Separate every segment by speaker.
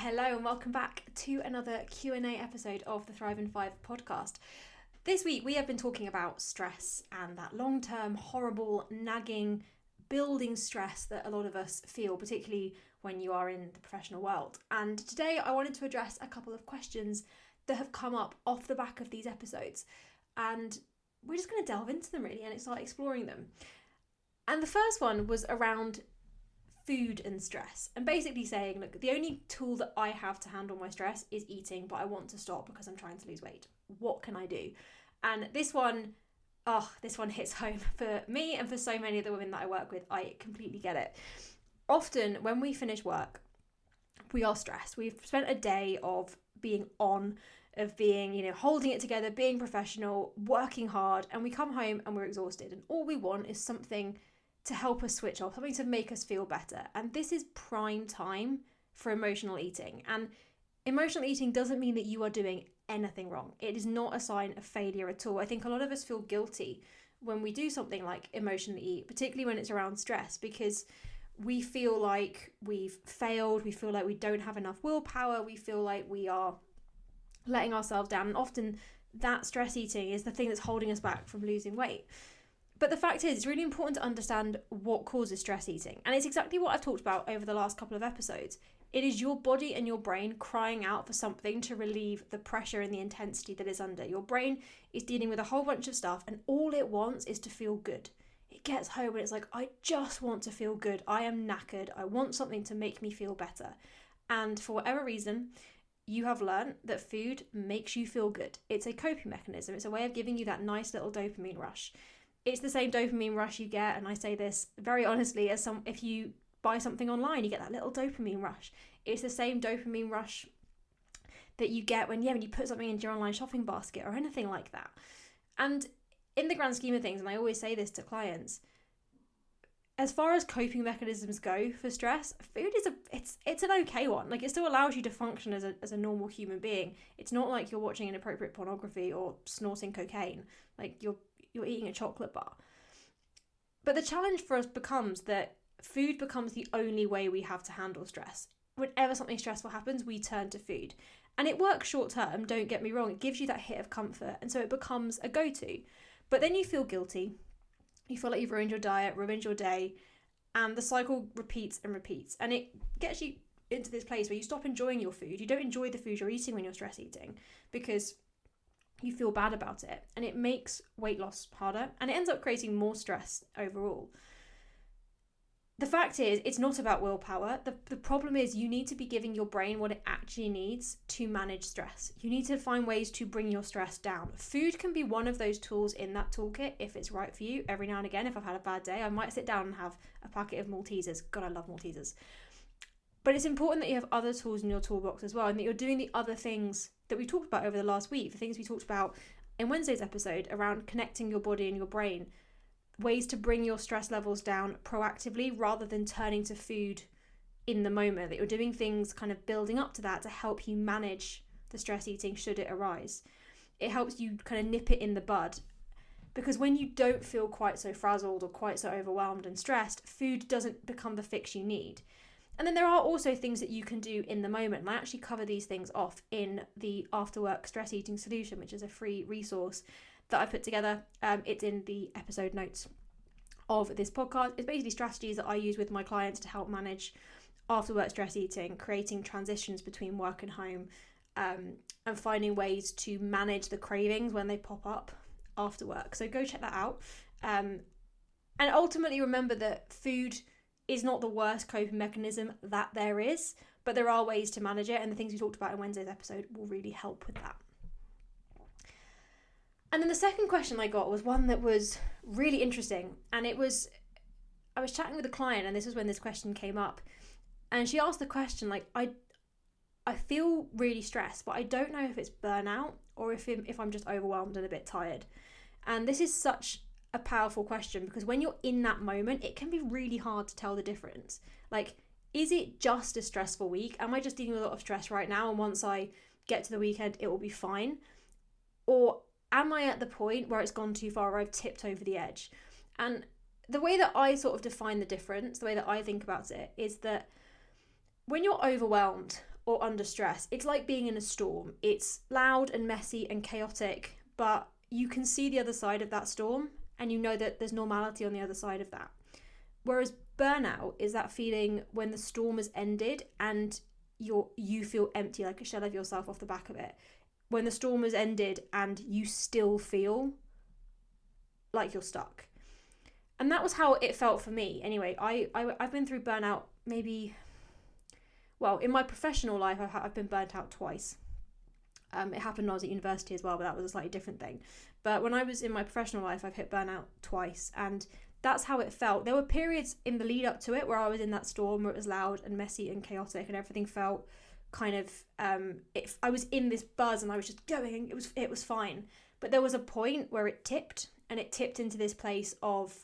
Speaker 1: Hello and welcome back to another Q&A episode of the Thrive in 5 podcast. This week we have been talking about stress and that long-term, horrible, nagging, building stress that a lot of us feel, particularly when you are in the professional world. And today I wanted to address a couple of questions that have come up off the back of these episodes. And we're just going to delve into them really and start exploring them. And the first one was around food and stress, and basically saying, look, the only tool that I have to handle my stress is eating, but I want to stop because I'm trying to lose weight. What can I do? And this one hits home for me and for so many of the women that I work with. I completely get it. Often when we finish work, we are stressed. We've spent a day of being on, of being, holding it together, being professional, working hard, and we come home and we're exhausted. And all we want is something to help us switch off, something to make us feel better. And this is prime time for emotional eating. And emotional eating doesn't mean that you are doing anything wrong. It is not a sign of failure at all. I think a lot of us feel guilty when we do something like emotionally eat, particularly when it's around stress, because we feel like we've failed, we feel like we don't have enough willpower, we feel like we are letting ourselves down. And often that stress eating is the thing that's holding us back from losing weight. But the fact is, it's really important to understand what causes stress eating. And it's exactly what I've talked about over the last couple of episodes. It is your body and your brain crying out for something to relieve the pressure and the intensity that is under. Your brain is dealing with a whole bunch of stuff and all it wants is to feel good. It gets home and it's like, I just want to feel good. I am knackered. I want something to make me feel better. And for whatever reason, you have learned that food makes you feel good. It's a coping mechanism. It's a way of giving you that nice little dopamine rush. It's the same dopamine rush you get, and I say this very honestly, if you buy something online, you get that little dopamine rush. It's the same dopamine rush that you get when you put something into your online shopping basket or anything like that. And in the grand scheme of things, and I always say this to clients, as far as coping mechanisms go for stress, food is it's an okay one. Like, it still allows you to function as a normal human being. It's not like you're watching inappropriate pornography or snorting cocaine. Like you're eating a chocolate bar. But the challenge for us becomes that food becomes the only way we have to handle stress. Whenever something stressful happens, we turn to food. And it works short term, don't get me wrong. It gives you that hit of comfort. And so it becomes a go-to. But then you feel guilty. You feel like you've ruined your diet, ruined your day. And the cycle repeats and repeats. And it gets you into this place where you stop enjoying your food. You don't enjoy the food you're eating when you're stress eating because you feel bad about it, and it makes weight loss harder, and it ends up creating more stress overall. The fact is, it's not about willpower. The problem is you need to be giving your brain what it actually needs to manage stress. You need to find ways to bring your stress down. Food can be one of those tools in that toolkit if it's right for you. Every now and again, if I've had a bad day, I might sit down and have a packet of Maltesers. God, I love Maltesers. But it's important that you have other tools in your toolbox as well, and that you're doing the other things that we talked about over the last week, the things we talked about in Wednesday's episode around connecting your body and your brain, ways to bring your stress levels down proactively rather than turning to food in the moment, that you're doing things kind of building up to that to help you manage the stress eating should it arise. It helps you kind of nip it in the bud, because when you don't feel quite so frazzled or quite so overwhelmed and stressed, food doesn't become the fix you need. And then there are also things that you can do in the moment. And I actually cover these things off in the After Work Stress Eating Solution, which is a free resource that I put together. It's in the episode notes of this podcast. It's basically strategies that I use with my clients to help manage after work stress eating, creating transitions between work and home, and finding ways to manage the cravings when they pop up after work. So go check that out. And ultimately remember that food is not the worst coping mechanism that there is, but there are ways to manage it, and the things we talked about in Wednesday's episode will really help with that. And then the second question I got was one that was really interesting, and I was chatting with a client, and this was when this question came up, and she asked the question, like, I feel really stressed, but I don't know if it's burnout or if I'm just overwhelmed and a bit tired. And this is such a powerful question, because when you're in that moment, it can be really hard to tell the difference. Like, is it just a stressful week? Am I just dealing with a lot of stress right now, and once I get to the weekend, it will be fine? Or am I at the point where it's gone too far, where I've tipped over the edge? And the way that I sort of define the difference, the way that I think about it, is that when you're overwhelmed, or under stress, it's like being in a storm. It's loud and messy and chaotic, but you can see the other side of that storm and you know that there's normality on the other side of that. Whereas burnout is that feeling when the storm has ended and you feel empty, like a shell of yourself off the back of it. When the storm has ended and you still feel like you're stuck. And that was how it felt for me. Anyway, I've been through burnout maybe, well, in my professional life, I've been burnt out twice. It happened when I was at university as well, but that was a slightly different thing. But when I was in my professional life, I've hit burnout twice. And that's how it felt. There were periods in the lead up to it where I was in that storm where it was loud and messy and chaotic and everything felt kind of, I was in this buzz and I was just going, it was fine. But there was a point where it tipped, and it tipped into this place of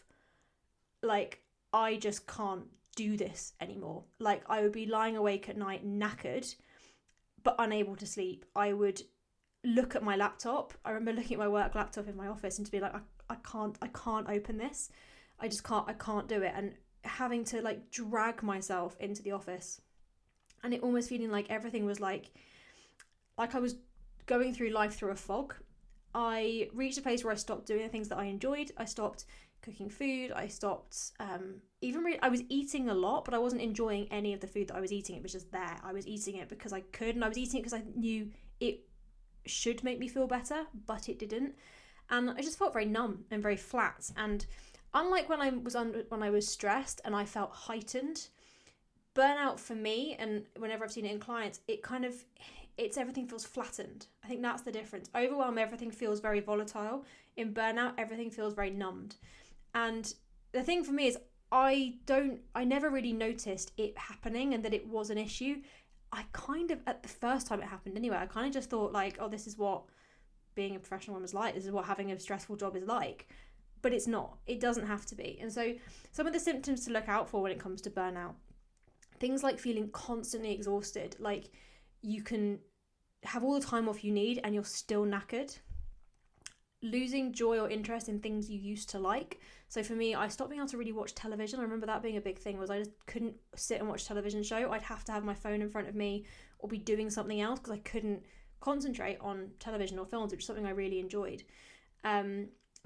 Speaker 1: like, I just can't do this anymore. Like, I would be lying awake at night knackered but unable to sleep. I would look at my laptop. I remember looking at my work laptop in my office and to be like, I can't open this. I can't do it. And having to like drag myself into the office, and it almost feeling like everything was like I was going through life through a fog. I reached a place where I stopped doing the things that I enjoyed. I stopped cooking food. I stopped I was eating a lot, but I wasn't enjoying any of the food that I was eating. It was just there. I was eating it because I could, and I was eating it because I knew it should make me feel better, but it didn't. And I just felt very numb and very flat. And unlike when I was stressed and I felt heightened, burnout for me, and whenever I've seen it in clients, everything feels flattened. I think that's the difference. Overwhelm, everything feels very volatile. In burnout, everything feels very numbed. And the thing for me is I never really noticed it happening and that it was an issue. I kind of, at the first time it happened anyway, I kind of just thought like, oh, this is what being a professional woman is like. This is what having a stressful job is like. But it's not. It doesn't have to be. And so some of the symptoms to look out for when it comes to burnout, things like feeling constantly exhausted, like you can have all the time off you need and you're still knackered. Losing joy or interest in things you used to like. So for me, I stopped being able to really watch television. I remember that being a big thing, was I just couldn't sit and watch a television show. I'd have to have my phone in front of me or be doing something else because I couldn't concentrate on television or films, which is something I really enjoyed.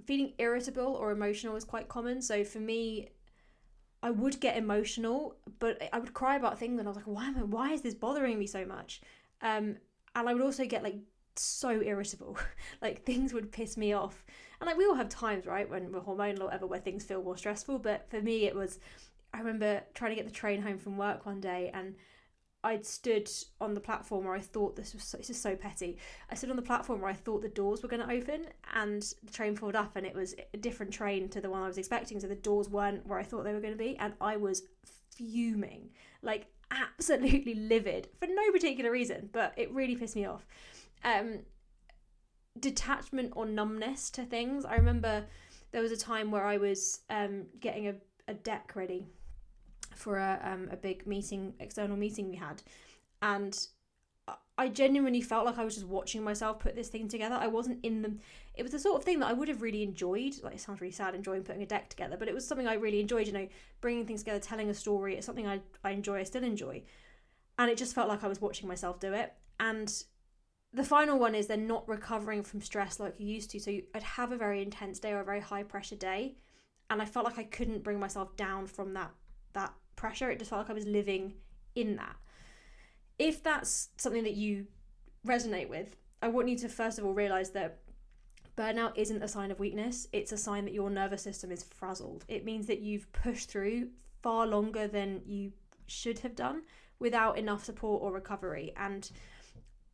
Speaker 1: Feeling irritable or emotional is quite common. So for me, I would get emotional, but I would cry about things and I was like, why is this bothering me so much? And I would also get like so irritable. Like things would piss me off. And like we all have times, right, when we're hormonal or whatever, where things feel more stressful. But for me, I remember trying to get the train home from work one day, and I'd stood on the platform where I thought this is so petty. I stood on the platform where I thought the doors were going to open, and the train pulled up, and it was a different train to the one I was expecting. So the doors weren't where I thought they were going to be, and I was fuming, like absolutely livid for no particular reason, but it really pissed me off. Detachment or numbness to things. I remember there was a time where I was getting a deck ready for a big external meeting we had, and I genuinely felt like I was just watching myself put this thing together. I wasn't in them. It was the sort of thing that I would have really enjoyed. Like, it sounds really sad enjoying putting a deck together, but it was something I really enjoyed, bringing things together, telling a story. It's something I enjoy, I still enjoy. And it just felt like I was watching myself do it. And the final one is then not recovering from stress like you used to. So I'd have a very intense day or a very high pressure day, and I felt like I couldn't bring myself down from that pressure. It just felt like I was living in that. If that's something that you resonate with, I want you to first of all realize that burnout isn't a sign of weakness. It's a sign that your nervous system is frazzled. It means that you've pushed through far longer than you should have done without enough support or recovery. And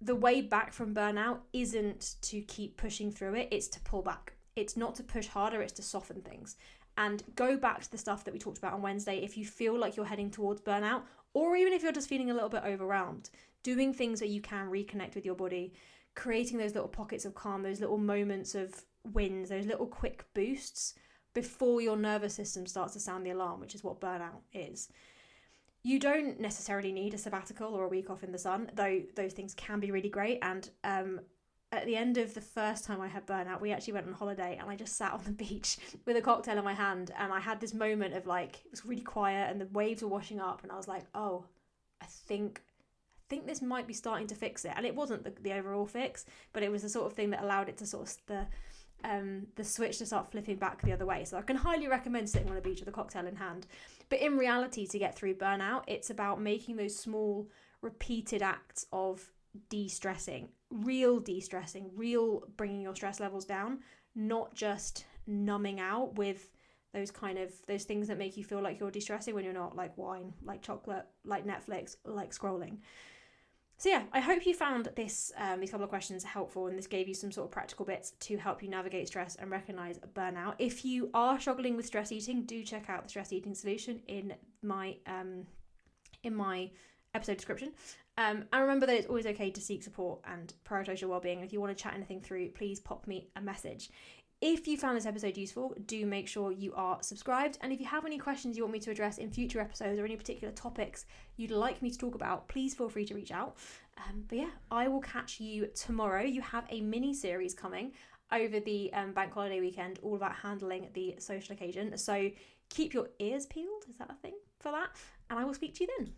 Speaker 1: the way back from burnout isn't to keep pushing through it, it's to pull back. It's not to push harder, it's to soften things. And go back to the stuff that we talked about on Wednesday if you feel like you're heading towards burnout, or even if you're just feeling a little bit overwhelmed. Doing things where you can reconnect with your body, creating those little pockets of calm, those little moments of wins, those little quick boosts before your nervous system starts to sound the alarm, which is what burnout is. You don't necessarily need a sabbatical or a week off in the sun, though those things can be really great. And at the end of the first time I had burnout, we actually went on holiday and I just sat on the beach with a cocktail in my hand, and I had this moment of like, it was really quiet and the waves were washing up, and I was like, oh, I think think this might be starting to fix it. And it wasn't the overall fix, but it was the sort of thing that allowed it to sort of the switch to start flipping back the other way. So I can highly recommend sitting on a beach with a cocktail in hand. But in reality, to get through burnout, it's about making those small repeated acts of de-stressing, real bringing your stress levels down, not just numbing out with those things that make you feel like you're de-stressing when you're not, like wine, like chocolate, like Netflix, like scrolling. So yeah, I hope you found these couple of questions helpful, and this gave you some sort of practical bits to help you navigate stress and recognize burnout. If you are struggling with stress eating, do check out the stress eating solution in my episode description. And remember that it's always okay to seek support and prioritize your well-being. And if you want to chat anything through, please pop me a message. If you found this episode useful, do make sure you are subscribed. And if you have any questions you want me to address in future episodes or any particular topics you'd like me to talk about, please feel free to reach out. But yeah, I will catch you tomorrow. You have a mini series coming over the bank holiday weekend, all about handling the social occasion. So keep your ears peeled. Is that a thing for that? And I will speak to you then.